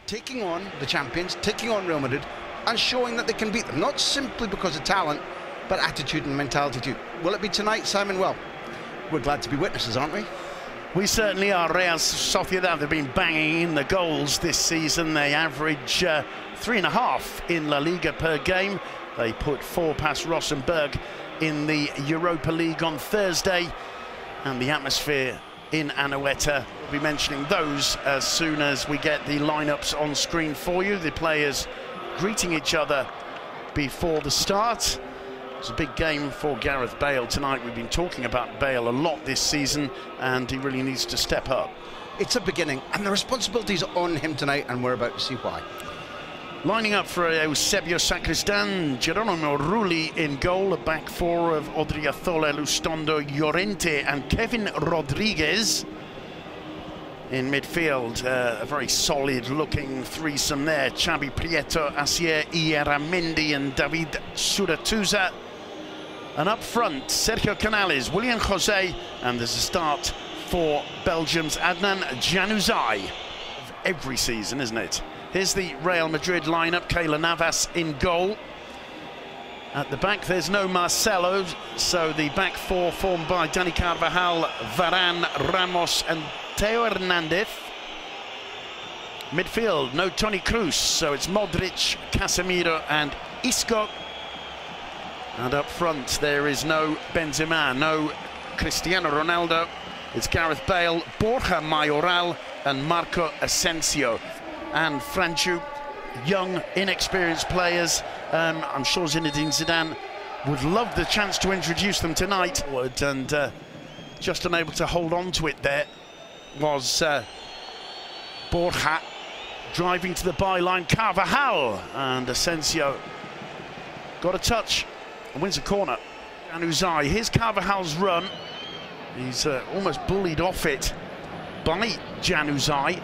taking on the champions, taking on Real Madrid, and showing that they can beat them, not simply because of talent, but attitude and mentality too. Will it be tonight, Simon? Well, we're glad to be witnesses, aren't we? We certainly are. Real Sociedad have been banging in the goals this season. They average 3.5 in La Liga per game. They put 4 past Rosenborg in the Europa League on Thursday. And the atmosphere in Anoeta, we'll be mentioning those as soon as we get the lineups on screen for you. The players greeting each other before the start. It's a big game for Gareth Bale tonight. We've been talking about Bale a lot this season, and he really needs to step up. It's a beginning, and the responsibility's on him tonight, and we're about to see why. Lining up for Eusebio Sacristan, Geronimo Rulli in goal, a back four of Odriozola, Lustondo, Llorente and Kevin Rodriguez. In midfield, a very solid-looking threesome there. Xavi Prieto, Asier Ieramendi and David Suratuza. And up front, Sergio Canales, William Jose, and there's a start for Belgium's Adnan Januzaj. Every season, isn't it? Here's the Real Madrid lineup. Keylor Navas in goal. At the back, there's no Marcelo, so the back four formed by Dani Carvajal, Varane, Ramos and Theo Hernandez. Midfield, no Toni Kroos, so it's Modric, Casemiro and Isco. And up front, there is no Benzema, no Cristiano Ronaldo. It's Gareth Bale, Borja Mayoral and Marco Asensio. And Franchu, young, inexperienced players. I'm sure Zinedine Zidane would love the chance to introduce them tonight. And just unable to hold on to it there was Borja, driving to the byline. Carvajal and Asensio got a touch and wins a corner. Januzaj, here's Carvajal's run. He's almost bullied off it by Januzaj.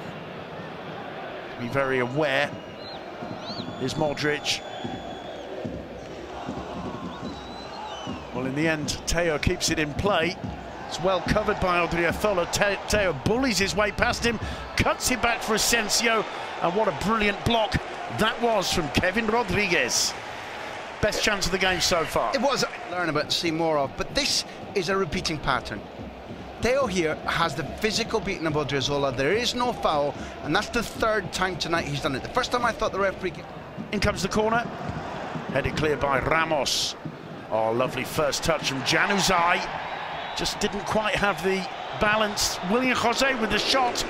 Be very aware. Here's Modric. Well, in the end, Theo keeps it in play. It's well covered by Odriozola. Theo bullies his way past him, cuts it back for Asensio, and what a brilliant block that was from Kevin Rodriguez. Best chance of the game so far. It was. Learn about, see more of, but this is a repeating pattern. Theo here has the physical beating of Odriozola. There is no foul, and that's the third time tonight he's done it. The first time I thought the referee... In comes the corner. Headed clear by Ramos. Oh, lovely first touch from Januzaj. Just didn't quite have the balance. William Jose with the shot.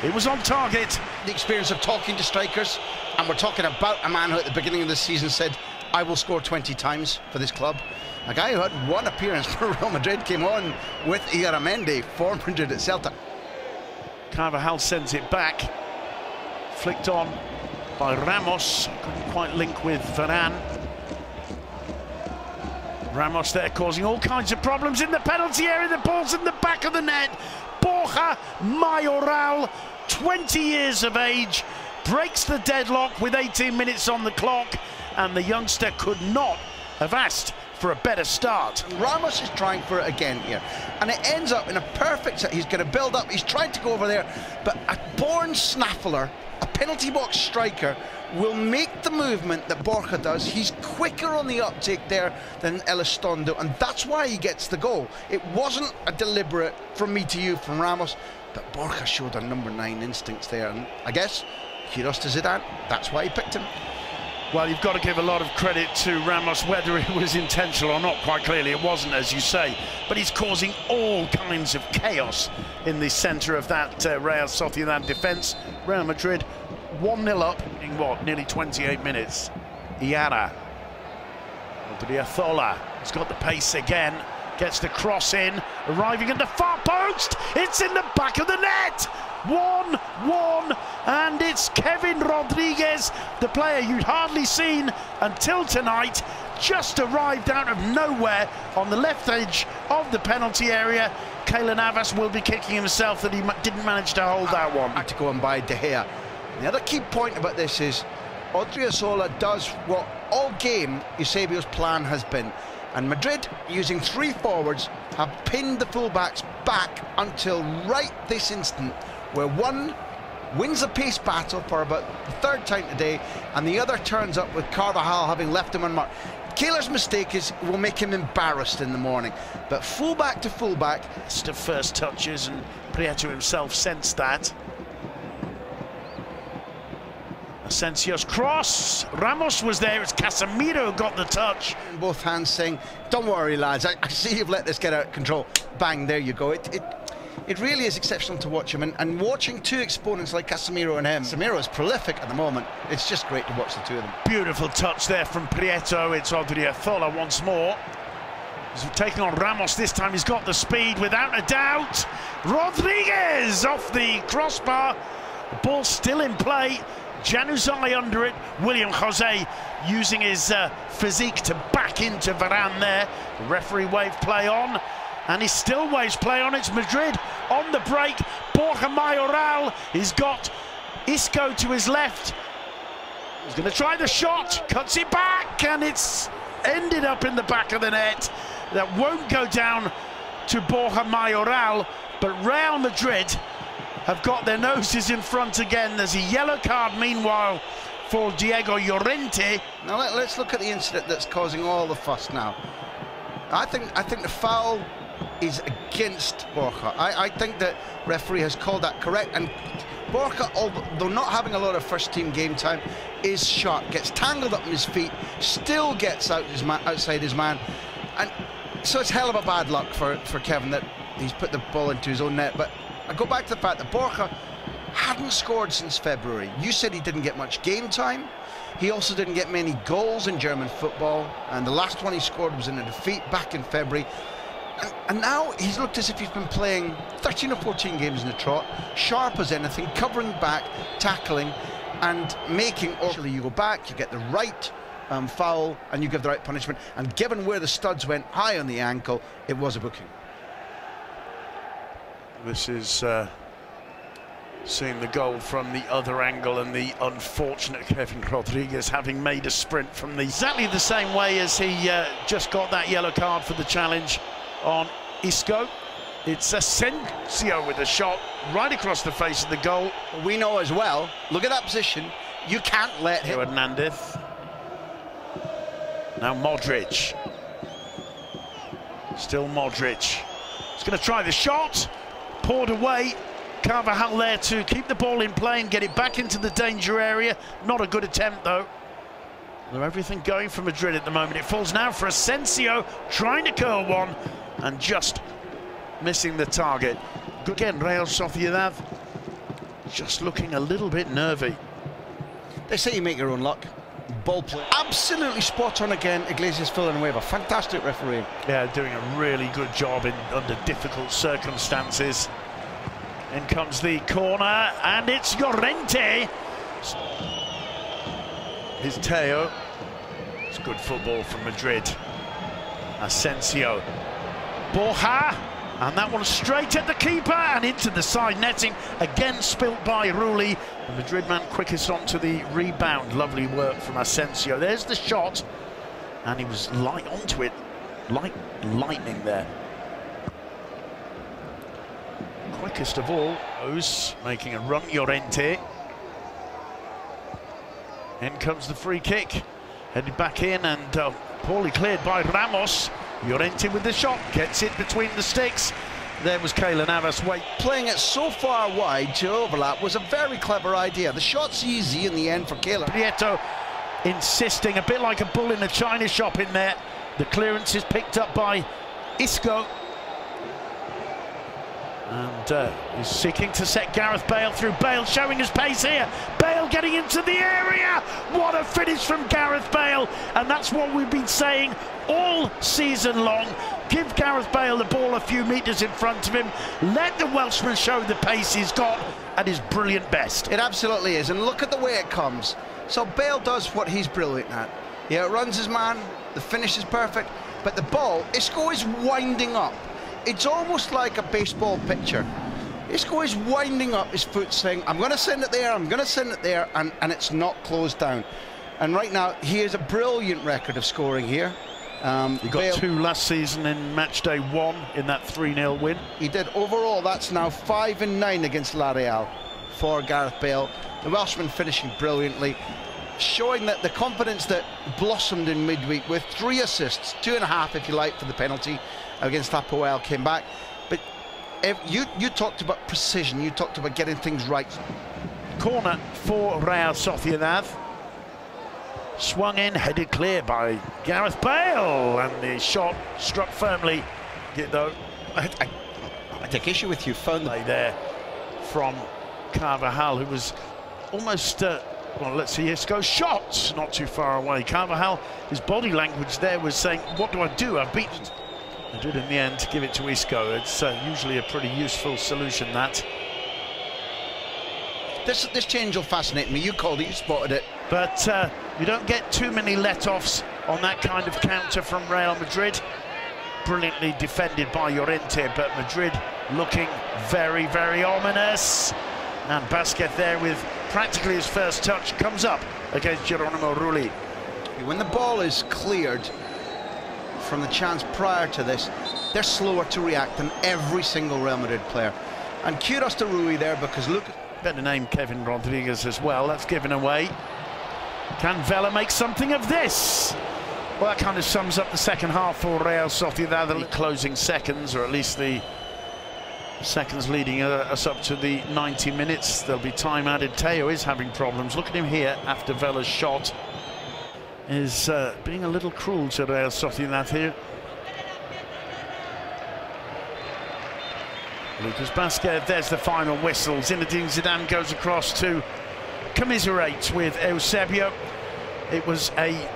It was on target. The experience of talking to strikers, and we're talking about a man who at the beginning of the season said, I will score 20 times for this club. A guy who had one appearance for Real Madrid came on with Ieramendi for Madrid at Celta. Carvajal sends it back. Flicked on by Ramos. Couldn't quite link with Varane. Ramos there causing all kinds of problems in the penalty area. The ball's in the back of the net. Borja Mayoral, 20 years of age, breaks the deadlock with 18 minutes on the clock, and the youngster could not have asked for a better start. Ramos is trying for it again here, and it ends up in a perfect set. He's going to build up, he's trying to go over there, but a born snaffler, a penalty box striker, will make the movement that Borja does. He's quicker on the uptake there than Elizondo, and that's why he gets the goal. It wasn't a deliberate from me to you from Ramos, but Borja showed a number 9 instincts there, and I guess kudos to Zidane, that's why he picked him. Well, you've got to give a lot of credit to Ramos, whether it was intentional or not. Quite clearly it wasn't, as you say, but he's causing all kinds of chaos in the centre of that Real Sociedad defence. Real Madrid 1-0 up in what, nearly 28 minutes. Iara, Odriozola has got the pace again, gets the cross in, arriving at the far post. It's in the back of the net. 1-1, and it's Kevin Rodriguez, the player you'd hardly seen until tonight, just arrived out of nowhere on the left edge of the penalty area. Keylor Navas will be kicking himself that he didn't manage to hold that one. Had to go and buy De Gea. The other key point about this is Odriozola does what all game Eusebio's plan has been, and Madrid, using 3 forwards, have pinned the fullbacks back until right this instant, where one wins the pace battle for about the third time today, and the other turns up with Carvajal having left him unmarked. Keylor's mistake will make him embarrassed in the morning, but fullback to fullback. It's the first touches, and Prieto himself sensed that. Asensio's cross, Ramos was there, it's Casemiro who got the touch. In both hands saying, don't worry lads, I see you've let this get out of control. Bang, there you go. It really is exceptional to watch him, and watching two exponents like Casemiro and him. Casemiro is prolific at the moment. It's just great to watch the two of them. Beautiful touch there from Prieto. It's Odriozola once more. He's taking on Ramos this time. He's got the speed without a doubt. Rodriguez off the crossbar. The ball still in play. Januzaj under it. William Jose using his physique to back into Varane there. The referee waved play on, and he still waves play on. It's Madrid on the break. Borja Mayoral, he's got Isco to his left. He's going to try the shot, cuts it back, and it's ended up in the back of the net. That won't go down to Borja Mayoral, but Real Madrid have got their noses in front again. There's a yellow card meanwhile for Diego Llorente. Now let's look at the incident that's causing all the fuss now. I think the foul is against Borja. I think that referee has called that correct, and Borja, although not having a lot of first team game time, is sharp, gets tangled up in his feet, still gets outside his man, and so it's hell of a bad luck for Kevin that he's put the ball into his own net. But I go back to the fact that Borja hadn't scored since February. You said he didn't get much game time. He also didn't get many goals in German football, and the last one he scored was in a defeat back in February. And now he's looked as if he's been playing 13 or 14 games in a trot, sharp as anything, covering back, tackling, and making. Actually, you go back, you get the right foul, and you give the right punishment. And given where the studs went high on the ankle, it was a booking. This is seeing the goal from the other angle, and the unfortunate Kevin Rodriguez having made a sprint from exactly the same way as he just got that yellow card for the challenge on Isco. It's Asensio with a shot right across the face of the goal. We know as well, look at that position, you can't let him. Hernandez. Now Modric. Still Modric. He's going to try the shot. Poured away. Carvajal there to keep the ball in play and get it back into the danger area. Not a good attempt though. Everything going for Madrid at the moment. It falls now for Asensio, trying to curl one and just missing the target. Good again, Real Sociedad just looking a little bit nervy. They say you make your own luck. Ball play. Absolutely spot on again, Iglesias Villanueva. Fantastic referee. Yeah, doing a really good job under difficult circumstances. In comes the corner, and it's Llorente. Here's Teo. It's good football from Madrid. Asensio. Borja, and that one straight at the keeper and into the side netting. Again spilt by Rulli. The Madrid man quickest onto the rebound. Lovely work from Asensio. There's the shot, and he was light onto it, like lightning there. Quickest of all, O's making a run. Llorente. In comes the free kick, headed back in, and poorly cleared by Ramos. Llorente with the shot, gets it between the sticks. There was Keylor Navas. Playing it so far wide to overlap was a very clever idea. The shot's easy in the end for Keylor. Prieto insisting, a bit like a bull in a china shop in there. The clearance is picked up by Isco. And he's seeking to set Gareth Bale through. Bale showing his pace here. Bale getting into the area. What a finish from Gareth Bale. And that's what we've been saying all season long. Give Gareth Bale the ball a few metres in front of him. Let the Welshman show the pace he's got at his brilliant best. It absolutely is. And look at the way it comes. So Bale does what he's brilliant at. Yeah, it runs his man. The finish is perfect. But the ball, Isco is winding up. It's almost like a baseball pitcher. Isco is winding up his foot saying, I'm going to send it there, I'm going to send it there, and it's not closed down. And right now, he has a brilliant record of scoring here. He got 2 last season in match day 1 in that 3-0 win. He did. Overall, that's now 5-9 against La Real. for Gareth Bale. The Welshman finishing brilliantly, showing that the confidence that blossomed in midweek with 3 assists, 2.5 if you like for the penalty against Hapoel, came back. But you talked about precision, you talked about getting things right. Corner for Real Sociedad. Swung in, headed clear by Gareth Bale, and the shot struck firmly, though. I take issue with you. Found Play there from Carvajal, who was almost, well, let's see, Isco shot not too far away. Carvajal, his body language there was saying, what do I do? I've beaten. I did in the end to give it to Isco. It's usually a pretty useful solution, that. This change will fascinate me. You called it, you spotted it. But you don't get too many let-offs on that kind of counter from Real Madrid. Brilliantly defended by Llorente, but Madrid looking very, very ominous. And Basquez there with practically his first touch comes up against Geronimo Rulli. When the ball is cleared from the chance prior to this, they're slower to react than every single Real Madrid player. And kudos to Rulli there, because look... Better name Kevin Rodriguez as well. That's given away. Can Vela make something of this? Well, that kind of sums up the second half for Real Sociedad. The closing seconds, or at least the seconds leading us up to the 90 minutes. There'll be time added. Teo is having problems. Look at him here after Vela's shot. Is being a little cruel to Real Sociedad here. Lucas Basquez, there's the final whistle. Zinedine Zidane goes across to commiserate with Eusebio. It was a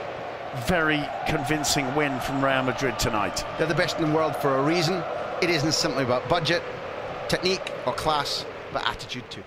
very convincing win from Real Madrid tonight. They're the best in the world for a reason. It isn't simply about budget, technique or class, but attitude too.